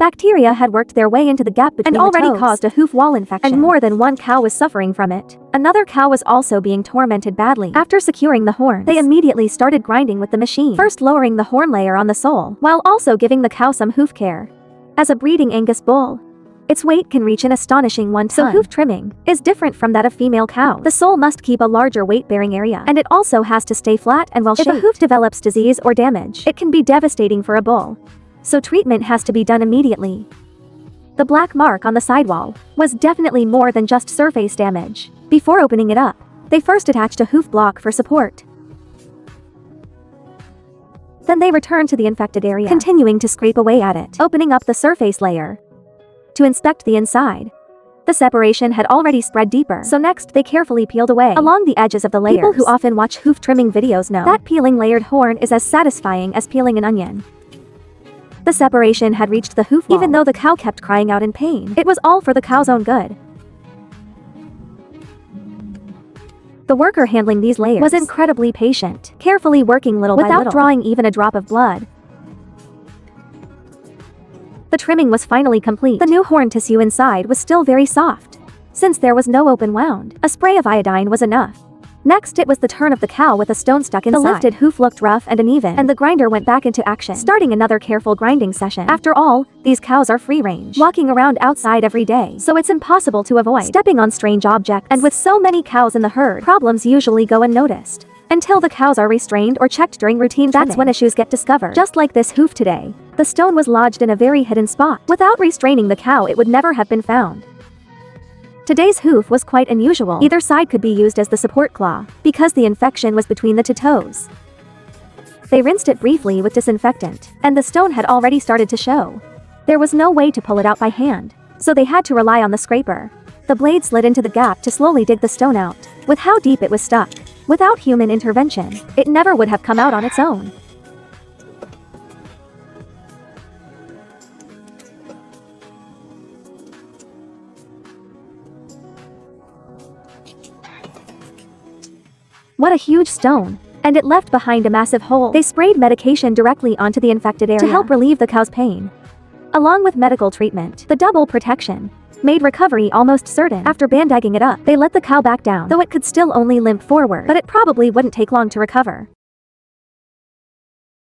Bacteria had worked their way into the gap between and already caused a hoof wall infection, and more than one cow was suffering from it. Another cow was also being tormented badly. After securing the horns, they immediately started grinding with the machine, first lowering the horn layer on the sole, while also giving the cow some hoof care. As a breeding Angus bull, its weight can reach an astonishing 1 ton. So hoof trimming is different from that of female cows. The sole must keep a larger weight-bearing area, and it also has to stay flat and well-shaped. If a hoof develops disease or damage, it can be devastating for a bull. So treatment has to be done immediately. The black mark on the sidewall was definitely more than just surface damage. Before opening it up, they first attached a hoof block for support. Then they returned to the infected area, continuing to scrape away at it, opening up the surface layer to inspect the inside. The separation had already spread deeper, so next they carefully peeled away along the edges of the layers. People who often watch hoof trimming videos know that peeling layered horn is as satisfying as peeling an onion. The separation had reached the hoof wall. Even though the cow kept crying out in pain, it was all for the cow's own good. The worker handling these layers was incredibly patient, carefully working little by little, without drawing even a drop of blood. The trimming was finally complete. The new horn tissue inside was still very soft. Since there was no open wound, a spray of iodine was enough. Next it was the turn of the cow with a stone stuck inside. The lifted hoof looked rough and uneven, and the grinder went back into action, starting another careful grinding session. After all, these cows are free-range, walking around outside every day, so it's impossible to avoid stepping on strange objects. And with so many cows in the herd, problems usually go unnoticed. Until the cows are restrained or checked during routine trimming. That's when issues get discovered. Just like this hoof today. The stone was lodged in a very hidden spot. Without restraining the cow, it would never have been found. Today's hoof was quite unusual. Either side could be used as the support claw, because the infection was between the two toes. They rinsed it briefly with disinfectant, and the stone had already started to show. There was no way to pull it out by hand, so they had to rely on the scraper. The blade slid into the gap to slowly dig the stone out. With how deep it was stuck, without human intervention, it never would have come out on its own. What a huge stone! And it left behind a massive hole. They sprayed medication directly onto the infected area to help relieve the cow's pain. Along with medical treatment, the double protection made recovery almost certain. After bandaging it up, they let the cow back down, though it could still only limp forward, but it probably wouldn't take long to recover.